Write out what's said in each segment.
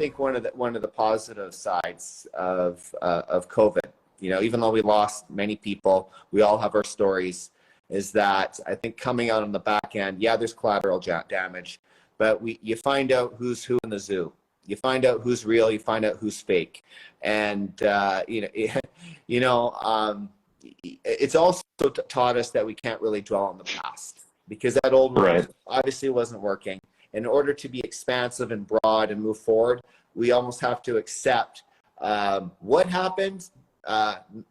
think one of the positive sides of COVID, you know, even though we lost many people, we all have our stories, is that I think coming out on the back end, yeah, there's collateral damage, but you find out who's who in the zoo. You find out who's real. You find out who's fake, and it's also taught us that we can't really dwell on the past, because that old one obviously wasn't working. In order to be expansive and broad and move forward, we almost have to accept what happened,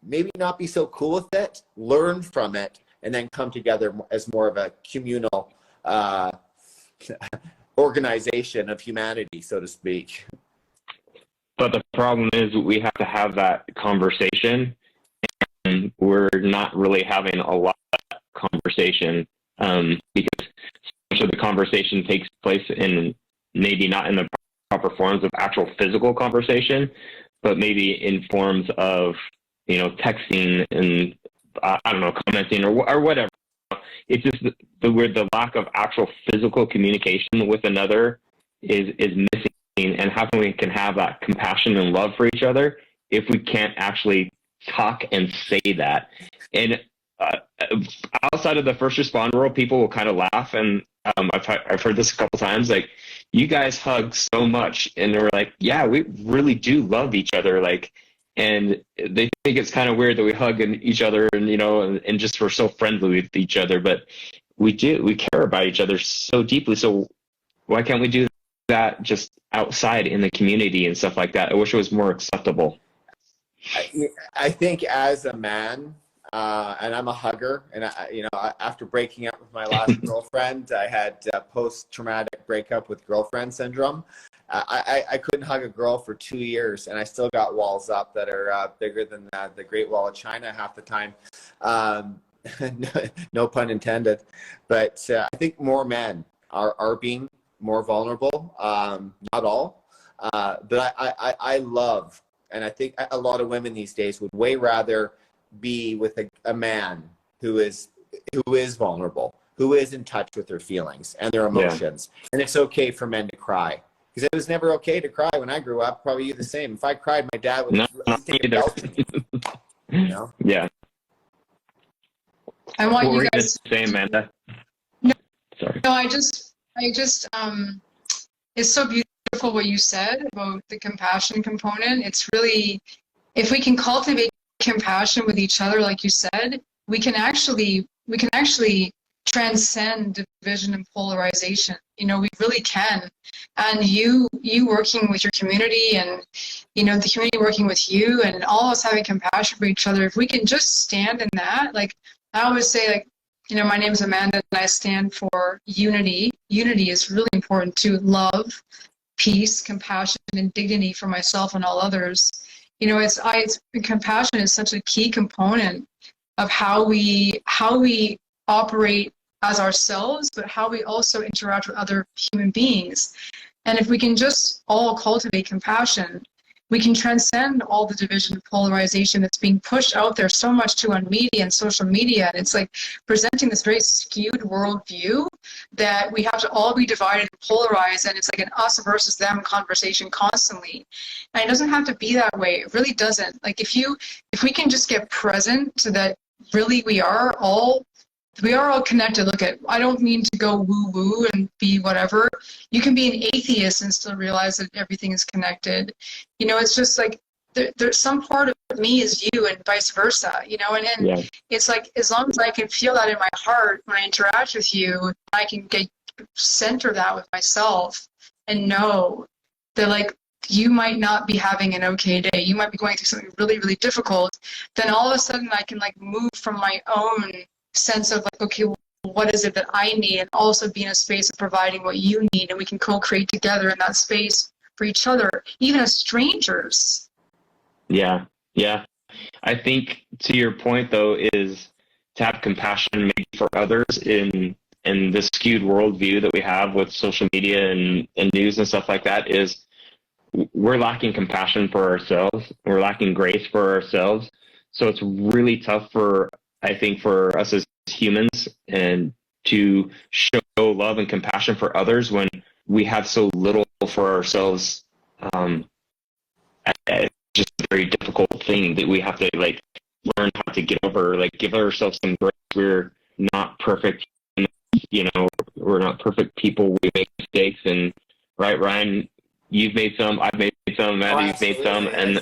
maybe not be so cool with it, learn from it, and then come together as more of a communal organization of humanity, so to speak. But the problem is we have to have that conversation, and we're not really having a lot of conversation, because so much of the conversation takes place in maybe not in the proper forms of actual physical conversation, but maybe in forms of, you know, texting and I don't know, commenting or whatever. It's just where the lack of actual physical communication with another is missing. And how can have that compassion and love for each other if we can't actually talk and say that? And outside of the first responder world, people will kind of laugh, and I've heard this a couple times, like, you guys hug so much, and they're like, yeah, we really do love each other, like. And they think it's kind of weird that we hug each other, and, you know, and just we're so friendly with each other, but we care about each other so deeply. So why can't we do that just outside in the community and stuff like that? I wish it was more acceptable. I think as a man, and I'm a hugger, and after breaking up with my last girlfriend, I had post-traumatic breakup with girlfriend syndrome. I couldn't hug a girl for 2 years, and I still got walls up that are bigger than the Great Wall of China half the time. No pun intended. But I think more men are being more vulnerable. Not all, but I love, and I think a lot of women these days would way rather be with a man who is vulnerable, who is in touch with their feelings and their emotions. Yeah. And it's okay for men to cry. Because it was never okay to cry when I grew up. Probably you the same. If I cried, my dad would take a belt to me. You know? Yeah. I want you guys to say, Amanda. No, sorry. No, I just it's so beautiful what you said about the compassion component. It's really, if we can cultivate compassion with each other, like you said, we can actually transcend division and polarization. You know, we really can. And you working with your community, and, you know, the community working with you, and all of us having compassion for each other, if we can just stand in that, like I always say, like, you know, my name is Amanda and I stand for unity. Unity is really important to love, peace, compassion, and dignity for myself and all others. You know, compassion is such a key component of how we operate as ourselves, but how we also interact with other human beings. And if we can just all cultivate compassion, we can transcend all the division and polarization that's being pushed out there so much too on media and social media. And it's like presenting this very skewed worldview that we have to all be divided and polarized, and it's like an us versus them conversation constantly. And it doesn't have to be that way. It really doesn't. Like if we can just get present to that, really we are all connected. Look, I don't mean to go woo-woo and be whatever. You can be an atheist and still realize that everything is connected. You know, it's just like there's some part of me is you and vice versa, you know, and yeah. It's like, as long as I can feel that in my heart when I interact with you, I can center that with myself and know that, like, you might not be having an okay day. You might be going through something really, really difficult. Then all of a sudden I can, like, move from my own sense of, like, okay, well, what is it that I need, and also be in a space of providing what you need, and we can co-create together in that space for each other, even as strangers. Yeah. I think, to your point though, is to have compassion maybe for others in this skewed worldview that we have with social media and news and stuff like that, is we're lacking compassion for ourselves. We're lacking grace for ourselves. So it's really tough I think for us as humans, and to show love and compassion for others when we have so little for ourselves it's just a very difficult thing that we have to like learn how to get over, like give ourselves some grace. We're not perfect, you know, we're not perfect people. We make mistakes, and right, Ryan, you've made some, I've made some, Maddie's made some, and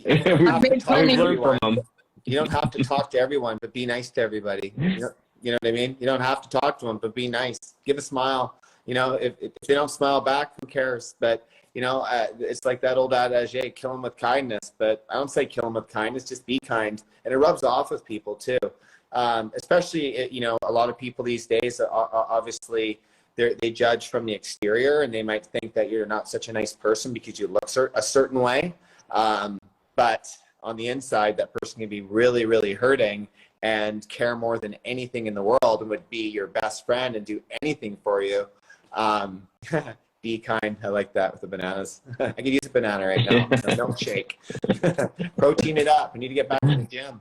I've made plenty. we've learned from them. You don't have to talk to everyone, but be nice to everybody. You know what I mean? You don't have to talk to them, but be nice. Give a smile. You know, if they don't smile back, who cares? But, you know, it's like that old adage, kill them with kindness. But I don't say kill them with kindness, just be kind. And it rubs off with people, too. Especially, you know, a lot of people these days, obviously, they judge from the exterior, and they might think that you're not such a nice person because you look a certain way. But on the inside, that person can be really, really hurting and care more than anything in the world and would be your best friend and do anything for you. Be kind. I like that with the bananas. I could use a banana right now. A milkshake. Protein it up. I need to get back to the gym.